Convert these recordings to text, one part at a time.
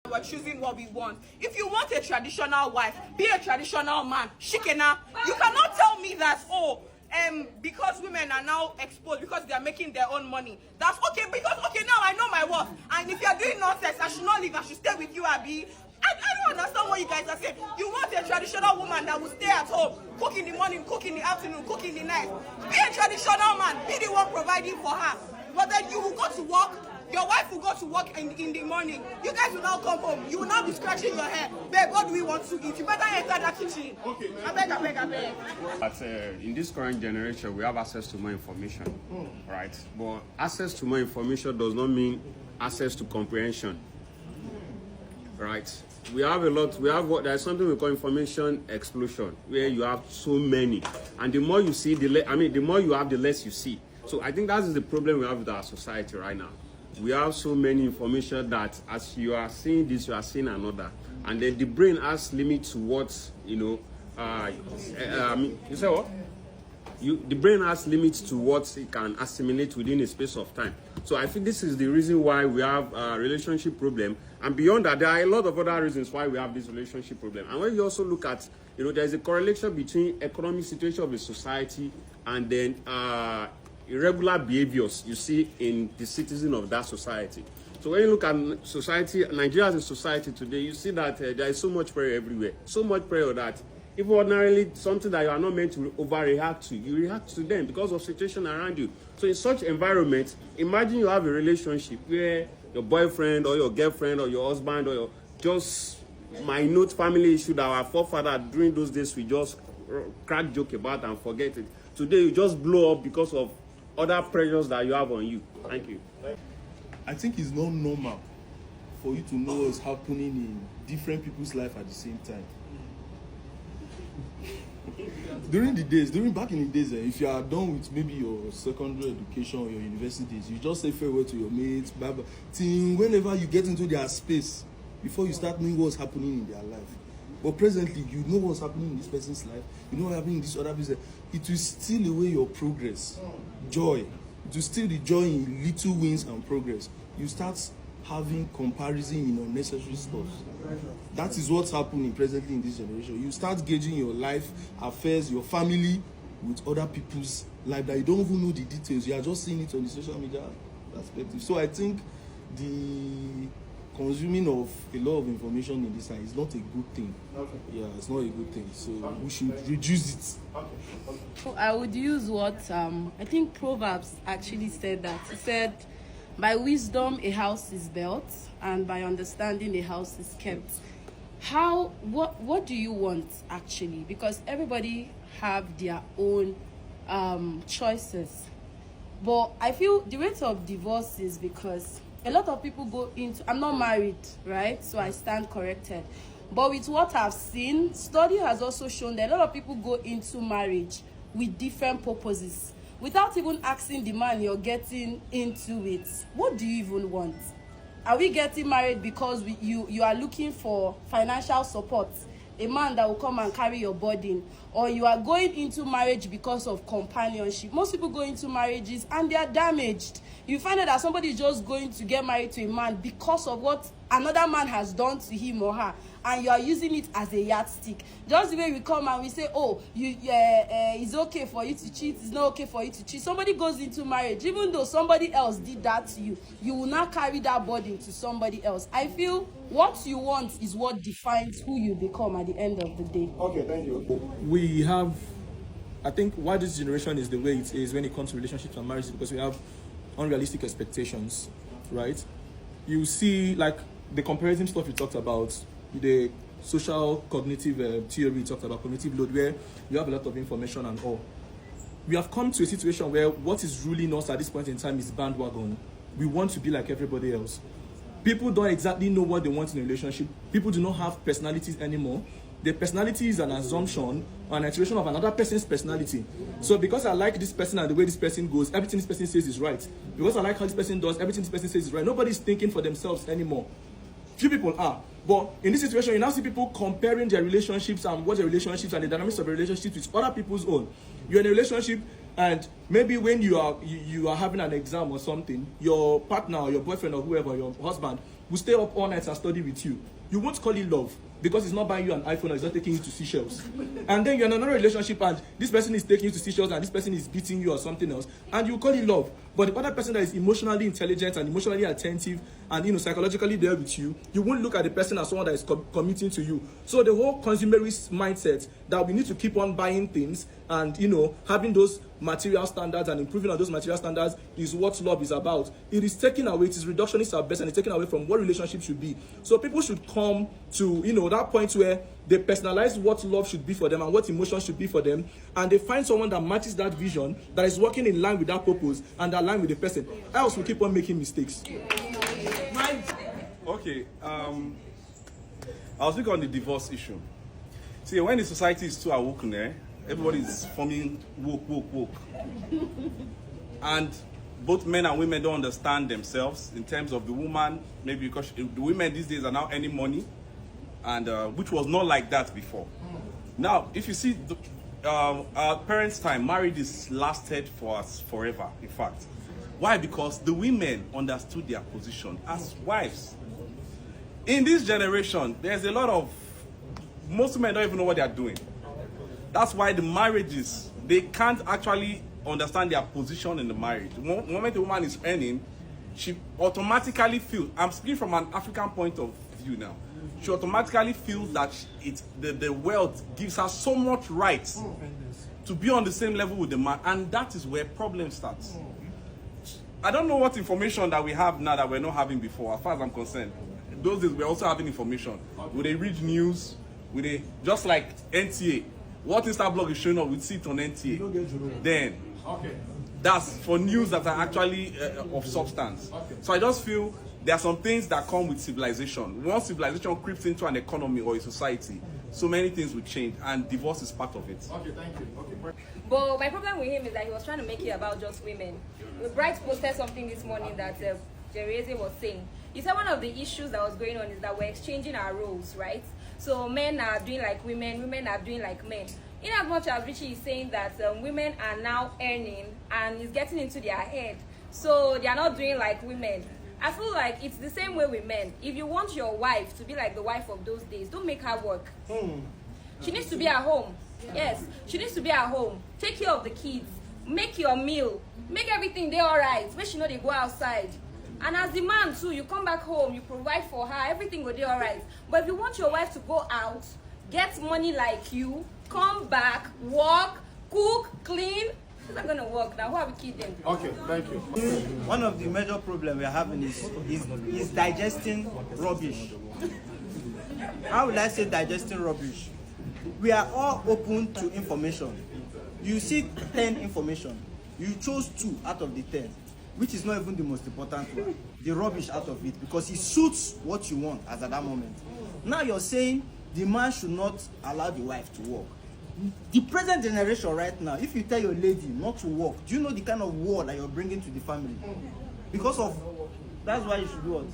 we're choosing what we want. If you want a traditional wife, be a traditional man. Shikena. You cannot tell me that, because women are now exposed because they are making their own money. That's okay, because now I know my worth. And if you're doing nonsense, I should not leave, I should stay with you, Abby. I don't understand what you guys are saying. You want a traditional woman that will stay at home, cook in the morning, cook in the afternoon, cook in the night. Be a traditional man, be the one providing for her. But then you will go to work, your wife will go to work in the morning. You guys will now come home. You will now be scratching your hair. Babe, what do we want to eat? You better enter that kitchen. Okay. I beg. But in this current generation, we have access to more information, right? But access to more information does not mean access to comprehension, right? We have there's something we call information explosion, where you have so many. And the more you see, the more you have, the less you see. So I think that is the problem we have with our society right now. We have so many information that as you are seeing this, you are seeing another. And then the brain has limits to what, you say what? The brain has limits to what it can assimilate within a space of time. So I think this is the reason why we have a relationship problem. And beyond that, there are a lot of other reasons why we have this relationship problem. And when you also look at, there's a correlation between economic situation of a society and then irregular behaviors you see in the citizen of that society. So when you look at society, Nigeria as a society today, you see that there is so much prayer everywhere. So much prayer that even ordinarily something that you are not meant to overreact to, you react to them because of situation around you. So in such environment, imagine you have a relationship where your boyfriend or your girlfriend or your husband or your just minute family issue that our forefather during those days we just crack joke about and forget it. Today you just blow up because of other pressures that you have on you. Thank you. I think it's not normal for you to know what's happening in different people's life at the same time. Back in the days, if you are done with maybe your secondary education or your university days, you just say farewell to your mates, bye bye. Till whenever you get into their space, before you start knowing what's happening in their life. But presently, you know what's happening in this person's life, you know what's happening in this other person's life. It will steal away your progress, joy. It will steal the joy in little wins and progress. You start having comparison in unnecessary stuff. That is what's happening presently in this generation. You start gauging your life, affairs, your family with other people's life that you don't even know the details. You are just seeing it on the social media perspective. So I think the consuming of a lot of information in this side is not a good thing. Okay. Yeah, it's not a good thing. So we should reduce it. Okay. I would use what I think Proverbs actually said that. He said, by wisdom a house is built, and by understanding a house is kept. What do you want actually? Because everybody have their own choices. But I feel the rate of divorce is because a lot of people go into, I'm not married, right? So I stand corrected. But with what I've seen, study has also shown that a lot of people go into marriage with different purposes. Without even asking the man you're getting into it, what do you even want? Are we getting married because you are looking for financial support, a man that will come and carry your burden, or you are going into marriage because of companionship? Most people go into marriages and they are damaged. You find out that somebody is just going to get married to a man because of what another man has done to him or her, and you are using it as a yardstick. Just the way we come and we say, oh, it's okay for you to cheat, it's not okay for you to cheat. Somebody goes into marriage, even though somebody else did that to you, you will not carry that burden to somebody else. I feel what you want is what defines who you become at the end of the day. Okay, thank you. We have, I think why this generation is the way it is when it comes to relationships and marriage is because we have unrealistic expectations, right? You see, like the comparison stuff you talked about, the social cognitive theory you talked about, cognitive load, where you have a lot of information and all. We have come to a situation where what is ruling us at this point in time is bandwagon. We want to be like everybody else. People don't exactly know what they want in a relationship. People do not have personalities anymore. Their personality is an assumption or an iteration of another person's personality. So because I like this person and the way this person goes, everything this person says is right. Because I like how this person does, everything this person says is right. Nobody's thinking for themselves anymore. Few people are. But in this situation, you now see people comparing their relationships and what their relationships and the dynamics of a relationship with other people's own. You're in a relationship, and maybe when you are having an exam or something, your partner or your boyfriend or whoever, your husband, will stay up all night and study with you. You won't call it love because it's not buying you an iPhone or it's not taking you to Seychelles. And then you're in another relationship and this person is taking you to Seychelles and this person is beating you or something else, and you call it love. But the other person that is emotionally intelligent and emotionally attentive and psychologically there with you, you won't look at the person as someone that is committing to you. So the whole consumerist mindset that we need to keep on buying things and having those material standards and improving on those material standards is what love is about. It is taking away, it is reductionist at best, and it's taking away from what relationship should be. So people should come to that point where they personalize what love should be for them and what emotion should be for them, and they find someone that matches that vision, that is working in line with that purpose and align with the person. Else we keep on making mistakes. Okay, I'll speak on the divorce issue. See, when the society is too awoken, everybody is forming woke. And both men and women don't understand themselves in terms of the woman, maybe because the women these days are now earning money, and which was not like that before. Now, if you see our parents' time, marriages lasted for us forever, in fact. Why? Because the women understood their position as wives. In this generation, there's a lot of, most women don't even know what they are doing. That's why the marriages, they can't actually understand their position in the marriage. The moment a woman is earning, she automatically feels, I'm speaking from an African point of view now, she automatically feels that the wealth gives her so much right to be on the same level with the man, and that is where problem starts. I don't know what information that we have now that we're not having before, as far as I'm concerned. Those days we're also having information. Would they read news? Would they, just like NTA, what Instablog is showing up, we'd see it on NTA. Then, that's for news that are actually of substance. So I just feel there are some things that come with civilization. Once civilization creeps into an economy or a society, so many things will change, and divorce is part of it. Okay, thank you. Okay. But my problem with him is that he was trying to make it about just women. Bright posted something this morning that Jereze was saying. He said one of the issues that was going on is that we're exchanging our roles, right? So men are doing like women, women are doing like men. In as much as Richie is saying that women are now earning and it's getting into their head, so they are not doing like women. I feel like it's the same way with men. If you want your wife to be like the wife of those days, don't make her work. She needs to be at home. Yes, she needs to be at home. Take care of the kids. Make your meal. Make everything there all right. Make sure they go outside. And as the man too, you come back home, you provide for her, everything will be all right. But if you want your wife to go out, get money like you, come back, work, cook, clean, it's not gonna work now. Who are we kidding? Okay, thank you. One of the major problems we are having is digesting rubbish. How would I say digesting rubbish? We are all open to information. You see 10 information, you chose 2 out of the 10, which is not even the most important one. The rubbish out of it, because it suits what you want as at that moment. Now you're saying the man should not allow the wife to work. The present generation right now, if you tell your lady not to work, do you know the kind of war that you're bringing to the family? Because of, that's why you should do what?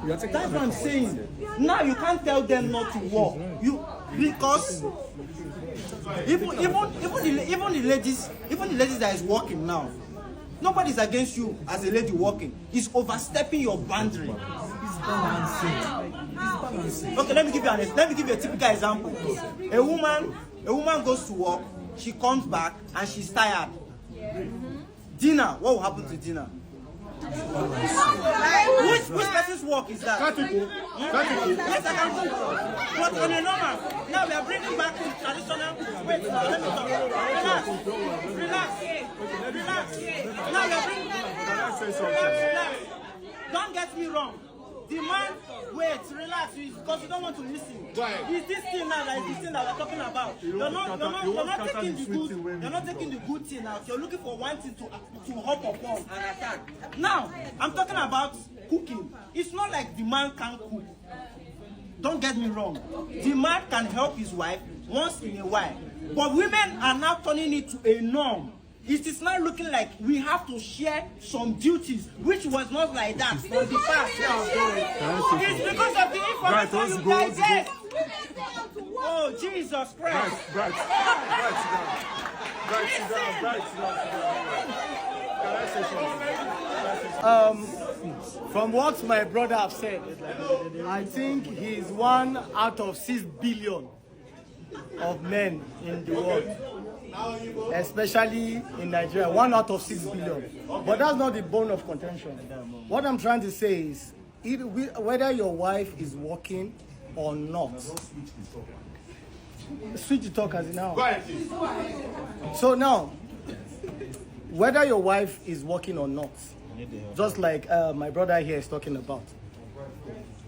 That's what I'm saying. Now you can't tell them not to work. Because even the ladies that is working now, nobody's against you as a lady working. It's overstepping your boundary. Okay, let me give you a typical example. A woman goes to work, she comes back and she's tired. Dinner, what will happen to dinner? Which person's work is that? Yes, I can cook. But on a normal, now we are bringing back the traditional. Wait, let me talk. Relax. Now we are bringing. Relax. Don't get me wrong. The man, wait, relax, because you don't want to listen. It's this thing now that is this thing that we're talking about. You're not taking the good thing out. You're looking for one thing to hop upon and attack. Now, I'm talking about cooking. It's not like the man can't cook. Don't get me wrong. The man can help his wife once in a while. But women are now turning it to a norm. It is now looking like we have to share some duties, which was not like that in the past. It's because of the information you guys get. Oh, Jesus Christ. Bright, sit down. From what my brother have said, I think he is 1 out of 6 billion of men in the world, especially in Nigeria. 1 out of 6 billion. But that's not the bone of contention. What I'm trying to say is, whether your wife is working or not. Switch the talk as now. So now, whether your wife is working or not, just like my brother here is talking about,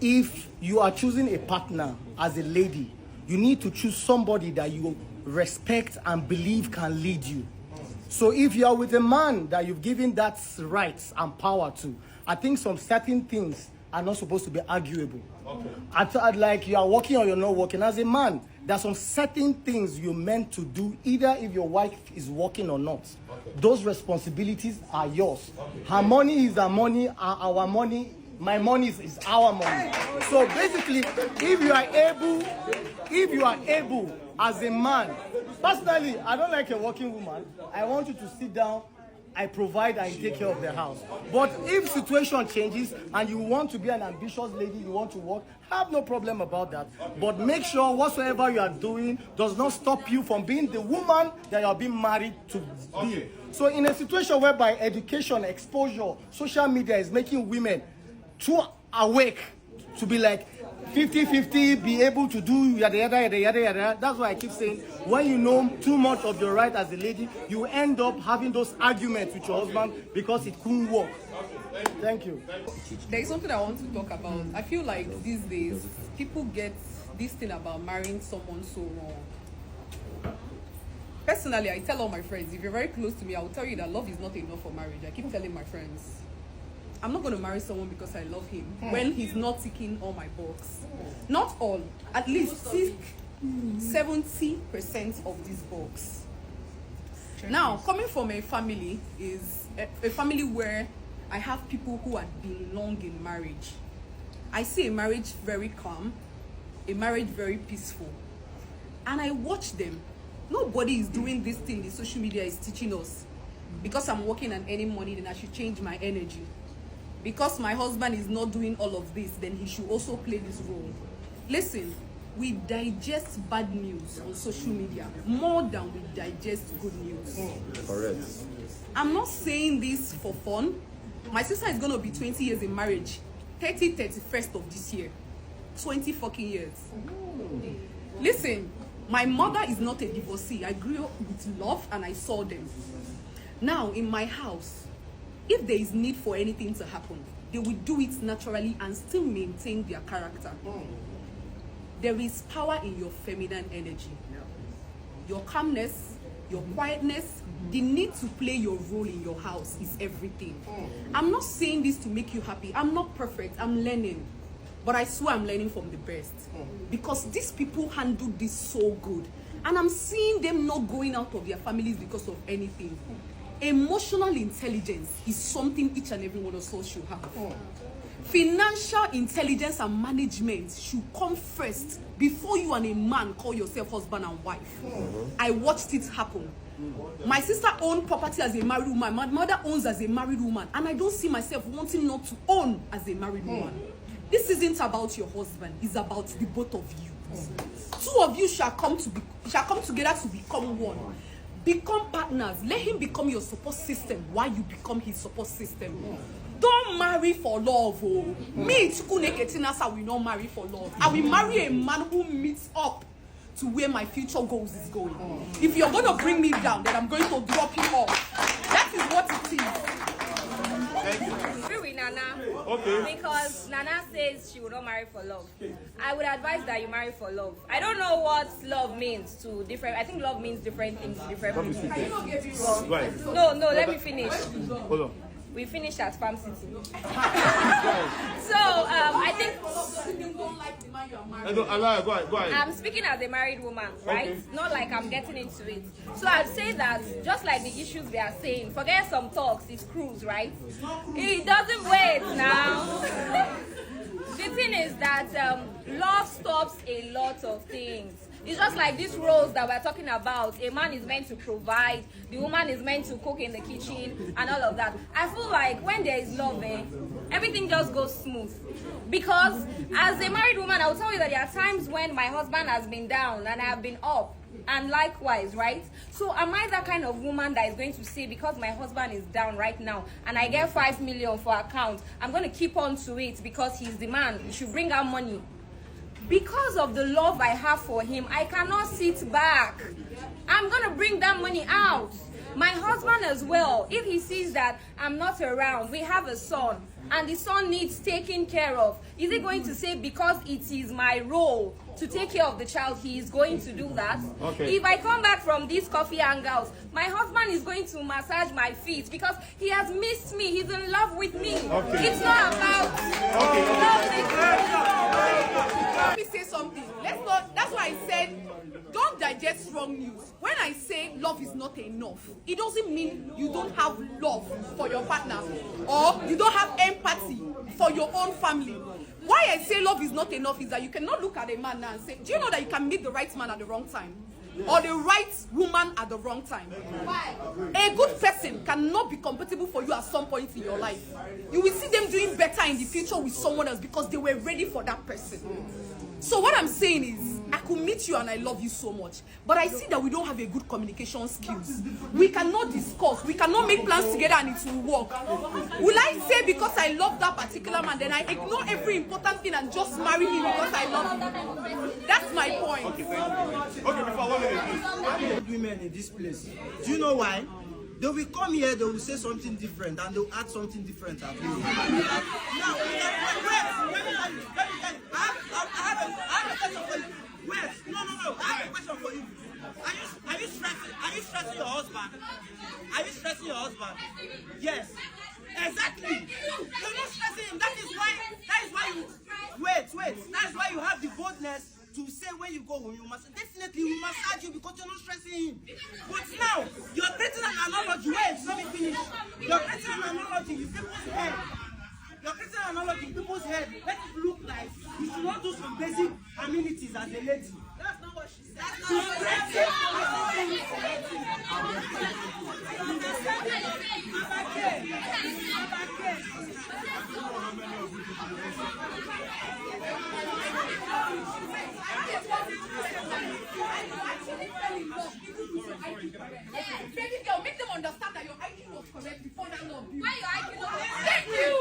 if you are choosing a partner as a lady, you need to choose somebody that you respect and believe can lead you. So if you are with a man that you've given that rights and power to, I think some certain things are not supposed to be arguable. Like you are working or you're not working. As a man, there's some certain things you're meant to do, either if your wife is working or not. Those responsibilities are yours. Her money is her money, our money, my money is our money. So basically, if you are able as a man, personally, I don't like a working woman. I want you to sit down, I provide and take care of the house. But if situation changes and you want to be an ambitious lady, you want to work, have no problem about that. But make sure whatsoever you are doing does not stop you from being the woman that you are being married to be. So in a situation whereby education, exposure, social media is making women too awake to be like 50-50, be able to do yada yada yada yada yada. That's why I keep saying, when you know too much of your right as a lady, you end up having those arguments with your husband because it couldn't work. Thank you. There is something I want to talk about. I feel like these days, people get this thing about marrying someone so wrong. Personally, I tell all my friends, if you're very close to me, I will tell you that love is not enough for marriage. I keep telling my friends, I'm not going to marry someone because I love him when he's not ticking all my boxes. Not all, at least 70% of this box. Now, coming from a family is a family where I have people who have been long in marriage. I see a marriage very calm, a marriage very peaceful. And I watch them. Nobody is doing this thing the social media is teaching us. Because I'm working and earning money, then I should change my energy. Because my husband is not doing all of this, then he should also play this role. Listen, we digest bad news on social media more than we digest good news. Correct. I'm not saying this for fun. My sister is going to be 20 years in marriage, 31st of this year. 20 fucking years. Listen, my mother is not a divorcee. I grew up with love and I saw them. Now, in my house, if there is need for anything to happen, they will do it naturally and still maintain their character. There is power in your feminine energy. Your calmness, your quietness, the need to play your role in your house is everything. I'm not saying this to make you happy. I'm not perfect. I'm learning. But I swear I'm learning from the best. Because these people handle this so good. And I'm seeing them not going out of their families because of anything. Emotional intelligence is something each and every one of us should have. Financial intelligence and management should come first before you and a man call yourself husband and wife. I watched it happen. My sister owned property as a married woman. My mother owns as a married woman. And I don't see myself wanting not to own as a married woman. This isn't about your husband. It's about the both of you. Two of you shall come together to become one. Become partners. Let him become your support system while you become his support system. Don't marry for love. Oh. Me, Chukwuneketinasa, will not marry for love. I will marry a man who meets up to where my future goals is going. If you're going to bring me down, then I'm going to drop you off. That is what it is. Thank you. I agree with Nana. Okay. Because Nana says she will not marry for love. I would advise that you marry for love. I don't know what love means to different. I think love means different things to different people. No, let me finish. Hold on. We finished at Farm City. So I think Go ahead. I'm speaking as a married woman, right? Okay. Not like I'm getting into it. So I'd say that just like the issues they are saying, forget some talks, it's cruise, right? It doesn't wait now. The thing is that love stops a lot of things. It's just like these roles that we're talking about. A man is meant to provide, the woman is meant to cook in the kitchen, and all of that. I feel like when there is love, everything just goes smooth. Because as a married woman, I will tell you that there are times when my husband has been down and I have been up. And likewise, right? So am I that kind of woman that is going to say, because my husband is down right now and I get 5 million for account, I'm going to keep on to it because he's the man, he should bring out money? Because of the love I have for him, I cannot sit back. I'm going to bring that money out. My husband as well, if he sees that I'm not around, we have a son, and the son needs taking care of, is he going to say because it is my role to take care of the child, he is going to do that? Okay. If I come back from this coffee hangouts, my husband is going to massage my feet because he has missed me, he's in love with me. Okay. It's not about Let me say something. That's why I said, don't digest wrong news. When I say love is not enough, it doesn't mean you don't have love for your partner or you don't have empathy for your own family. Why I say love is not enough is that you cannot look at a man now and say, do you know that you can meet the right man at the wrong time? Or the right woman at the wrong time? A good person cannot be compatible for you at some point in your life. You will see them doing better in the future with someone else because they were ready for that person. So what I'm saying is, I could meet you and I love you so much, but I see that we don't have a good communication skills. We cannot discuss, we cannot make plans together and it will work. Will I say because I love that particular man, then I ignore every important thing and just marry him because I love him? That's my point. Okay, before 1 minute, please. Women in this place. Do you know why? They will come here, they will say something different, and they will add something different at you. Now, wait, I have a question for you. Wait, no, I have a question for you. Are you stressing your husband? Are you stressing your husband? Yes. Exactly. You're not stressing him. That is why you wait. That's why you have the boldness to say when you go home, you must definitely we massage you because you're not stressing him. But now you're creating an analogy. Wait, let me finish. You're creating an analogy in people's head. You're creating an analogy in people's head. Let it look like you should not do some basic amenities as a lady. That's not what she said. That's not what Baby girl, make them understand that your IQ was correct before that love. Why your IQ not correct? Thank you.